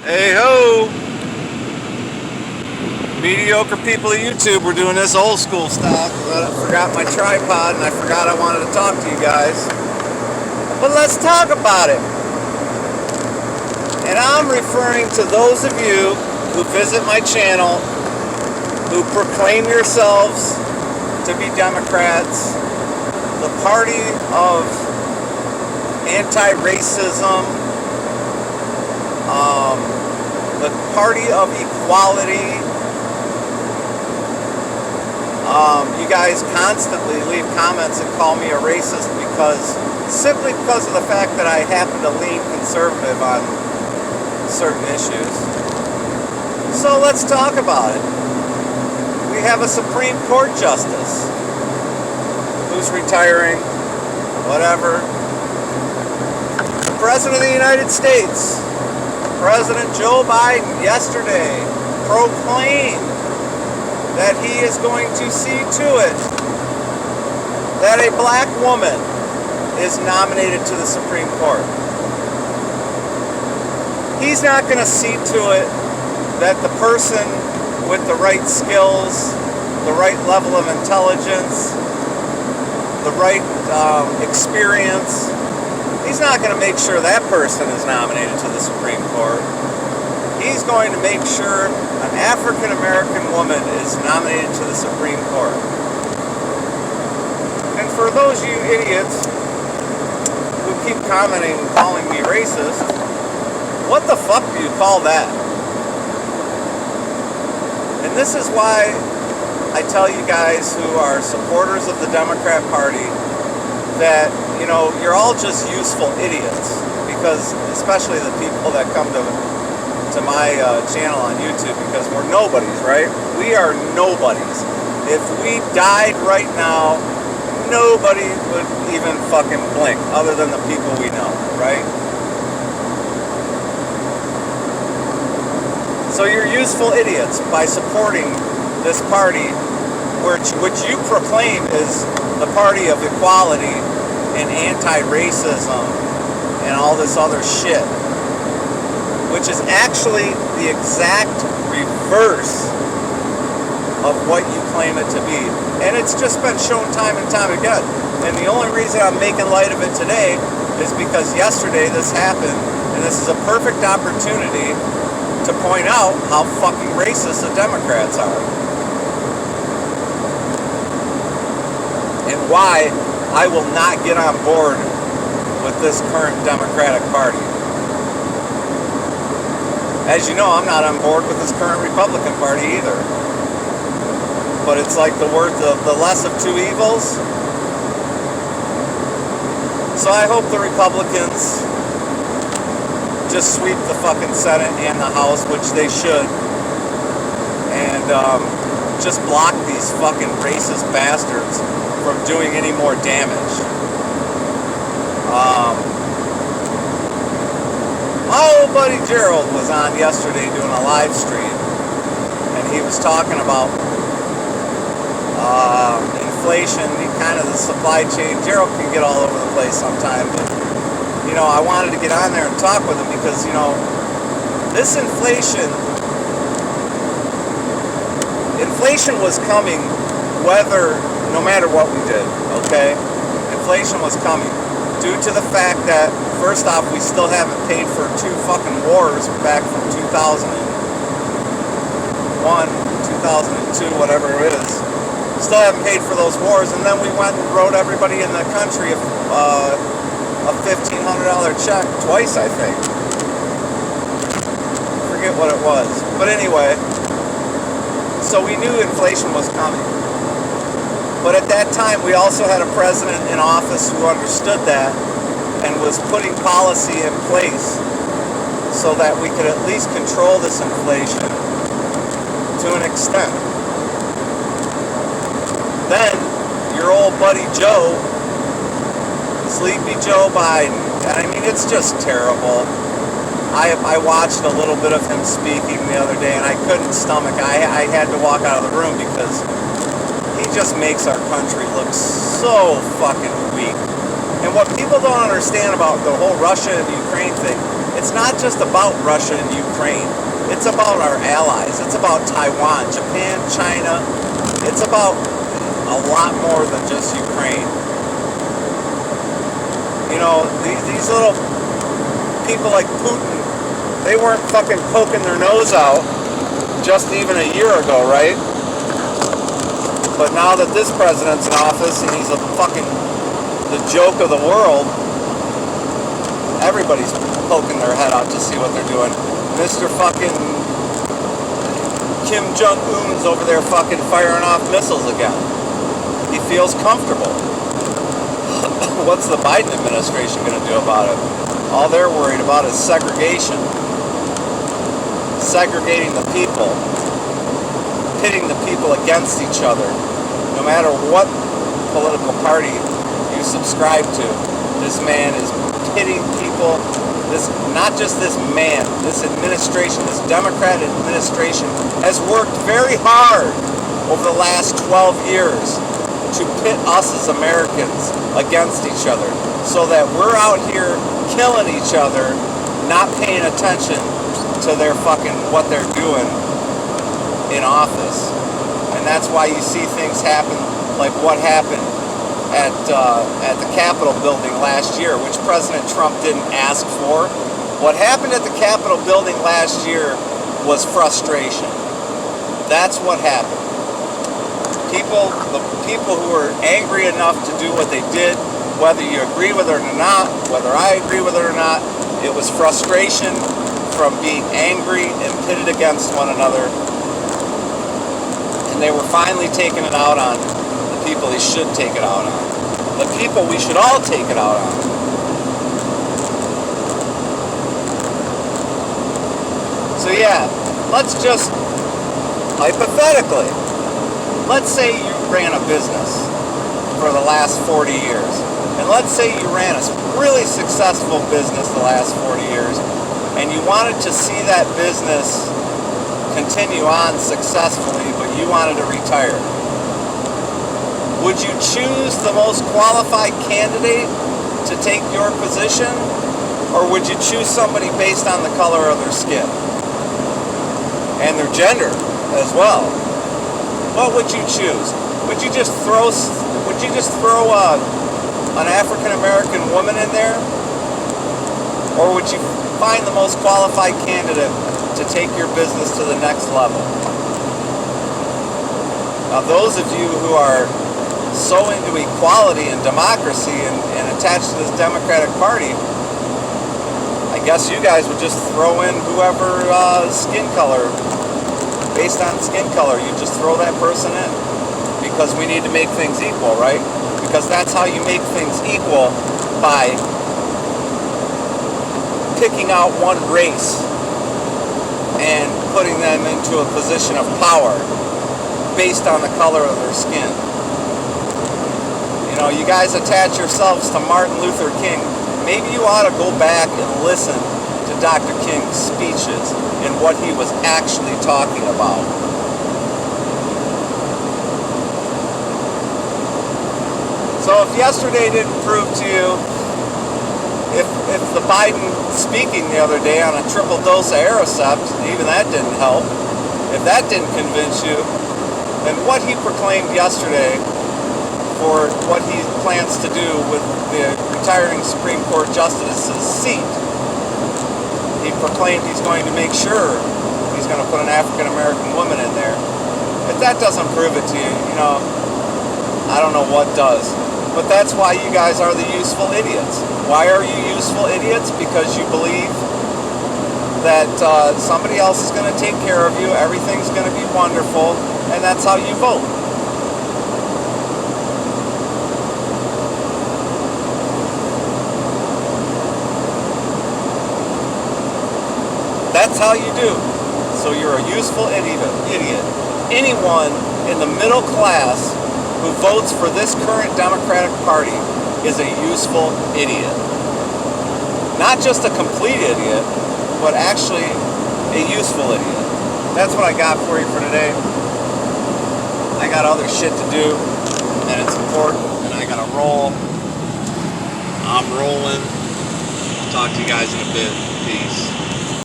Hey ho! Mediocre people of YouTube, we're doing this old school style because I forgot my tripod and I forgot I wanted to talk to you guys. But let's talk about it. And I'm referring to those of you who visit my channel, who proclaim yourselves to be Democrats, the party of anti-racism, the party of equality. You guys constantly leave comments and call me a racist simply because of the fact that I happen to lean conservative on certain issues. So let's talk about it. We have a Supreme Court justice who's retiring, whatever. The President of the United States, President Joe Biden, yesterday proclaimed that he is going to see to it that a black woman is nominated to the Supreme Court. He's not going to see to it that the person with the right skills, the right level of intelligence, the right experience, he's not going to make sure that person is nominated to the Supreme Court. He's going to make sure an African American woman is nominated to the Supreme Court. And for those of you idiots who keep commenting, calling me racist, what the fuck do you call that? And this is why I tell you guys who are supporters of the Democrat Party that, you know, you're all just useful idiots. Because, especially the people that come to my channel on YouTube, because we're nobodies, right? We are nobodies. If we died right now, nobody would even fucking blink other than the people we know, right? So you're useful idiots by supporting this party which you proclaim is the party of equality and anti-racism and all this other shit, which is actually the exact reverse of what you claim it to be. And it's just been shown time and time again. And the only reason I'm making light of it today is because yesterday this happened, and this is a perfect opportunity to point out how fucking racist the Democrats are. And why I will not get on board with this current Democratic Party. As you know, I'm not on board with this current Republican Party either. But it's like the less of two evils. So I hope the Republicans just sweep the fucking Senate and the House, which they should. And just block these fucking racist bastards from doing any more damage. My old buddy Gerald was on yesterday doing a live stream, and he was talking about inflation and kind of the supply chain. Gerald can get all over the place sometimes, but you know, I wanted to get on there and talk with him because, you know, this inflation was coming no matter what we did, okay? Inflation was coming due to the fact that, first off, we still haven't paid for 2 fucking wars back from 2001, 2002, whatever it is. Still haven't paid for those wars, and then we went and wrote everybody in the country a $1,500 check twice, I think. Forget what it was. But anyway, so we knew inflation was coming. But at that time, we also had a president in office who understood that and was putting policy in place so that we could at least control this inflation to an extent. Then, your old buddy Joe, Sleepy Joe Biden, and I mean, it's just terrible. I watched a little bit of him speaking the other day, and I couldn't stomach. I had to walk out of the room because he just makes our country look so fucking weak. And what people don't understand about the whole Russia and Ukraine thing, It's not just about Russia and Ukraine. It's about our allies. It's about Taiwan, Japan, China. It's about a lot more than just Ukraine. You know, these little people like Putin, they weren't fucking poking their nose out just even a year ago, right? But now that this president's in office and he's the joke of the world, everybody's poking their head out to see what they're doing. Mr. fucking Kim Jong-un's over there fucking firing off missiles again. He feels comfortable. What's the Biden administration going to do about it? All they're worried about is segregation. Segregating the people. Pitting the people against each other. No matter what political party you subscribe to, this man is pitting people. This, not just this man, this administration, this Democrat administration has worked very hard over the last 12 years to pit us as Americans against each other, so that we're out here killing each other, not paying attention to their fucking what they're doing in office. And that's why you see things happen like what happened at the Capitol building last year, which President Trump didn't ask for. What happened at the Capitol building last year was frustration. That's what happened. The people who were angry enough to do what they did, whether you agree with it or not, whether I agree with it or not, it was frustration from being angry and pitted against one another. And they were finally taking it out on the people they should take it out on. The people we should all take it out on. So yeah, let's just, hypothetically, let's say you ran a business for the last 40 years. And let's say you ran a really successful business the last 40 years, and you wanted to see that business continue on successfully, but you wanted to retire. Would you choose the most qualified candidate to take your position, or would you choose somebody based on the color of their skin and their gender as well? What would you choose? Would you just throw an African American woman in there, or would you find the most qualified candidate to take your business to the next level? Now, those of you who are so into equality and democracy and attached to this Democratic Party, I guess you guys would just throw in whoever skin color, based on skin color, you just throw that person in, because we need to make things equal, right? Because that's how you make things equal, by picking out one race and putting them into a position of power based on the color of their skin. You know, you guys attach yourselves to Martin Luther King. Maybe you ought to go back and listen to Dr. King's speeches and what he was actually talking about. So if yesterday didn't prove to you, if the Biden speaking the other day on a triple dose of Aricept, even that didn't help, if that didn't convince you, then what he proclaimed yesterday for what he plans to do with the retiring Supreme Court Justice's seat, he proclaimed he's going to make sure he's going to put an African American woman in there. If that doesn't prove it to you, you know, I don't know what does. But that's why you guys are the useful idiots. Why are you useful idiots? Because you believe that somebody else is going to take care of you, everything's going to be wonderful, and that's how you vote. That's how you do. So you're a useful idiot. Anyone in the middle class who votes for this current Democratic Party is a useful idiot. Not just a complete idiot, but actually a useful idiot. That's what I got for you for today. I got other shit to do, and it's important, and I gotta roll. I'm rolling. Talk to you guys in a bit. Peace.